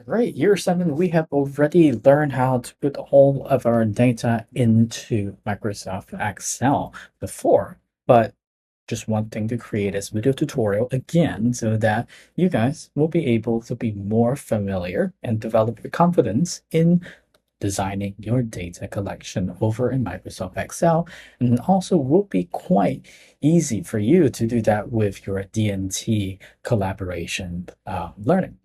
Right, year seven, we have already learned how to put all of our data into Microsoft Excel before, but just wanting to create this video tutorial again so that you guys will be able to be more familiar and develop your confidence in designing your data collection over in Microsoft Excel. And also will be quite easy for you to do that with your DNT collaboration learning.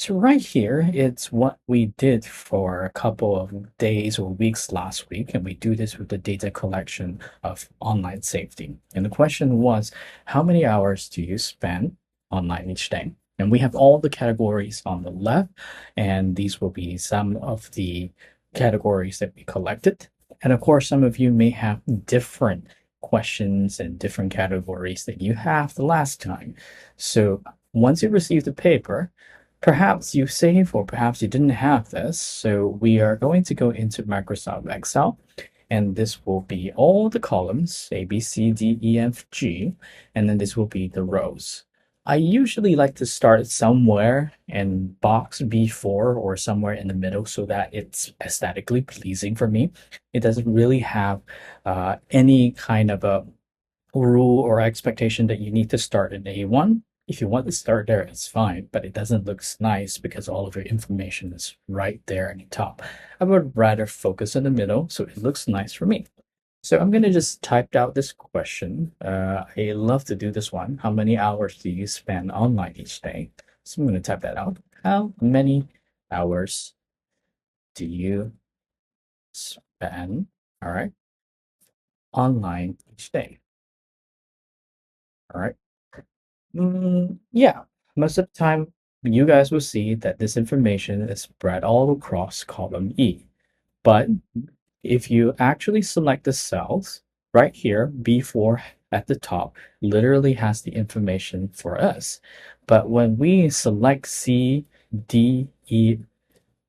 So right here, it's what we did for a couple of days or weeks last week, and we do this with the data collection of online safety. And the question was, how many hours do you spend online each day? And we have all the categories on the left, and these will be some of the categories that we collected. And of course, some of you may have different questions and different categories that you have the last time. So once you receive the paper, perhaps you save or perhaps you didn't have this. So we are going to go into Microsoft Excel, and this will be all the columns, A, B, C, D, E, F, G, and then this will be the rows. I usually like to start somewhere in box B4 or somewhere in the middle so that it's aesthetically pleasing for me. It doesn't really have any kind of a rule or expectation that you need to start in A1. If you want to start there, it's fine, but it doesn't look nice because all of your information is right there in the top. I would rather focus in the middle so it looks nice for me. So I'm gonna just type out this question. I love to do this one. How many hours do you spend online each day? So I'm gonna type that out. How many hours do you spend, all right, online each day? All right. Yeah, most of the time you guys will see that this information is spread all across column E. But if you actually select the cells right here, B4 at the top literally has the information for us. But when we select C, D, E,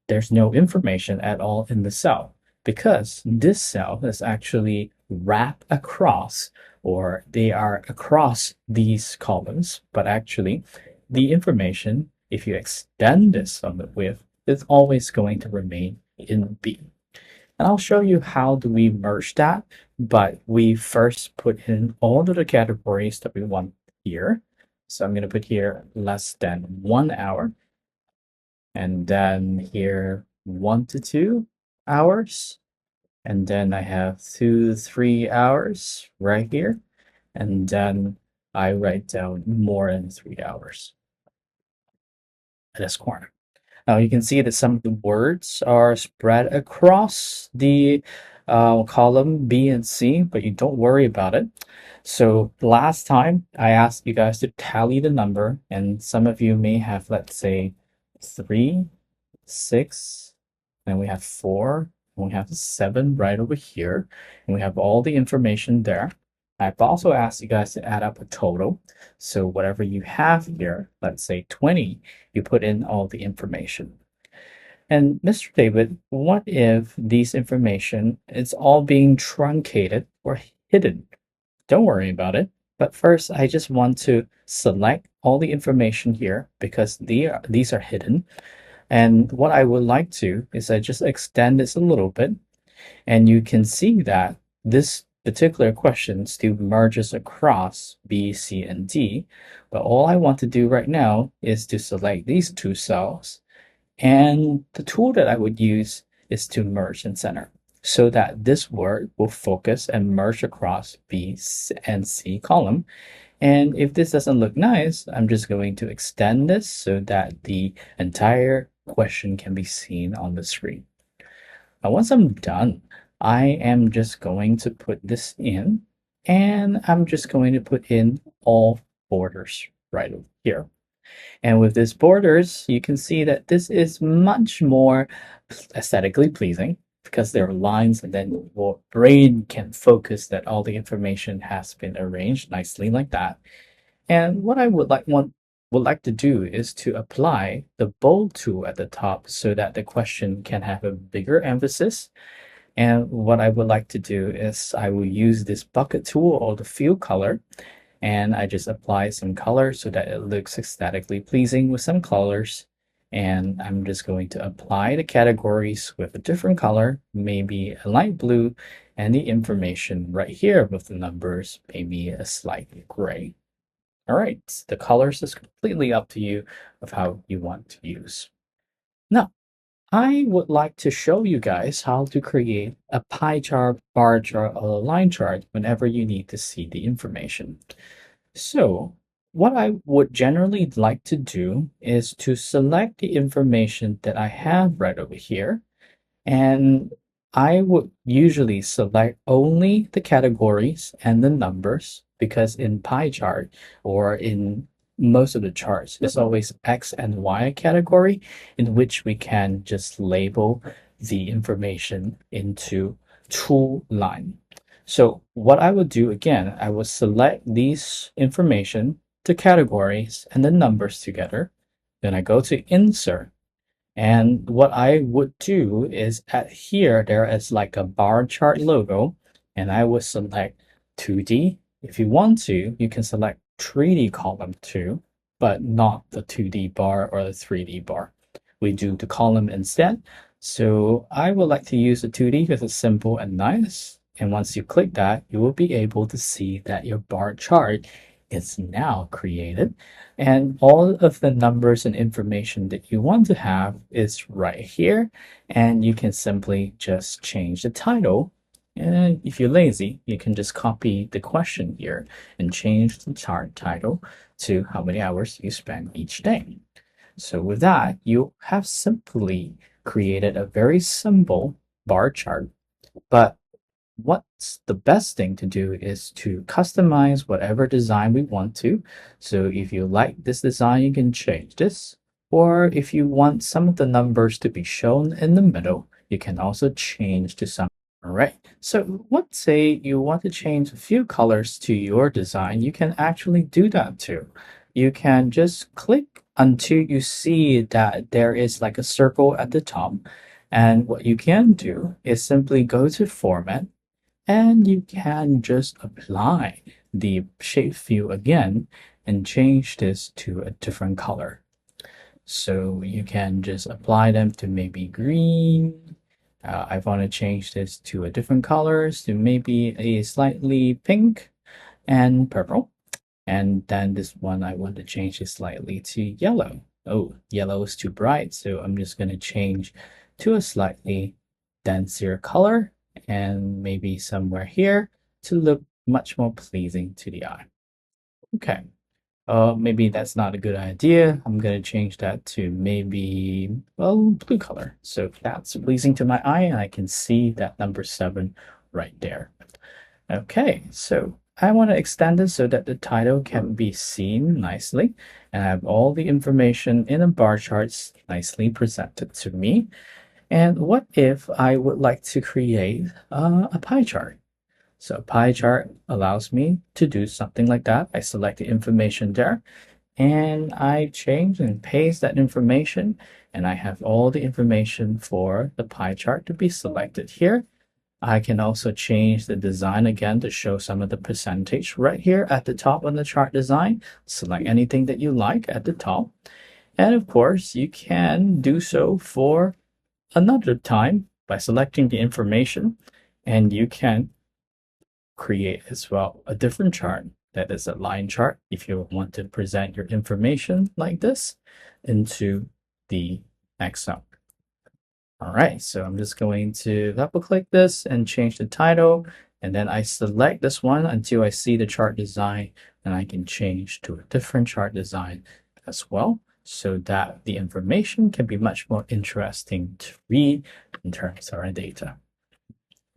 there's no information at all in the cell because this cell is actually wrapped across, or they are across these columns, but actually the information, if you extend this on the width, is always going to remain in B. And I'll show you how do we merge that, but we first put in all of the categories that we want here. So I'm going to put here less than 1 hour, and then here 1 to 2 hours, and then I have 2 to 3 hours right here, and then I write down more than 3 hours at this corner. Now you can see that some of the words are spread across the column B and C, but you don't worry about it. So last time I asked you guys to tally the number, and some of you may have, let's say, 3, 6, and we have 4, and we have 7 right over here, and we have all the information there. I've also asked you guys to add up a total. So whatever you have here, let's say 20, you put in all the information. And Mr. David, what if these information is all being truncated or hidden? Don't worry about it. But first, I just want to select all the information here because these are hidden. And what I would like to is I just extend this a little bit, and you can see that this particular question still merges across B, C, and D. But all I want to do right now is to select these two cells. And the tool that I would use is to merge and center so that this word will focus and merge across B and C column. And if this doesn't look nice, I'm just going to extend this so that the entire question can be seen on the screen. Now, once I'm done, I am just going to put this in, and I'm just going to put in all borders right over here. And with these borders, you can see that this is much more aesthetically pleasing because there are lines, and then your brain can focus that all the information has been arranged nicely like that. And what I would like to do is to apply the bold tool at the top so that the question can have a bigger emphasis. And what I would like to do is I will use this bucket tool or the fill color, and I just apply some color so that it looks aesthetically pleasing with some colors. And I'm just going to apply the categories with a different color, maybe a light blue, and the information right here with the numbers, maybe a slight gray. All right, the colors is completely up to you of how you want to use. Now, I would like to show you guys how to create a pie chart, bar chart, or a line chart whenever you need to see the information. So, what I would generally like to do is to select the information that I have right over here, and I would usually select only the categories and the numbers because in pie chart or in most of the charts, it's always X and Y category in which we can just label the information into two line. So what I would do again, I would select these information, the categories and the numbers together. Then I go to insert, and what I would do is at here, there is like a bar chart logo, and I would select 2D. If you want to, you can select 3D column too, but not the 2D bar or the 3D bar. We do the column instead. So I would like to use the 2D because it's simple and nice. And once you click that, you will be able to see that your bar chart is now created. And all of the numbers and information that you want to have is right here. And you can simply just change the title. And if you're lazy, you can just copy the question here and change the chart title to how many hours you spend each day. So with that, you have simply created a very simple bar chart. But what's the best thing to do is to customize whatever design we want to. So if you like this design, you can change this. Or if you want some of the numbers to be shown in the middle, you can also change to some. All right. So let's say you want to change a few colors to your design. You can actually do that too. You can just click until you see that there is like a circle at the top. And what you can do is simply go to Format, and you can just apply the shape view again and change this to a different color. So you can just apply them to maybe green. I want to change this to a different colors to maybe a slightly pink and purple. And then this one, I want to change it slightly to yellow. Oh, yellow is too bright. So I'm just going to change to a slightly denser color and maybe somewhere here to look much more pleasing to the eye. Okay. Maybe that's not a good idea. I'm going to change that to maybe, well, blue color. So that's pleasing to my eye, and I can see that number 7 right there. Okay, so I want to extend this so that the title can be seen nicely, and I have all the information in a bar charts nicely presented to me. And what if I would like to create a pie chart? So a pie chart allows me to do something like that. I select the information there and I change and paste that information, and I have all the information for the pie chart to be selected here. I can also change the design again to show some of the percentage right here at the top on the chart design. Select anything that you like at the top. And of course, you can do so for another time by selecting the information, and you can create as well a different chart that is a line chart if you want to present your information like this into the Excel. All right, so I'm just going to double click this and change the title, and then I select this one until I see the chart design, and I can change to a different chart design as well so that the information can be much more interesting to read in terms of our data.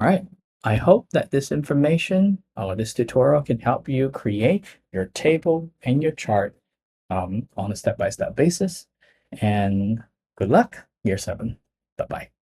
All right, I hope that this information or this tutorial can help you create your table and your chart on a step-by-step basis. And good luck, year 7. Bye-bye.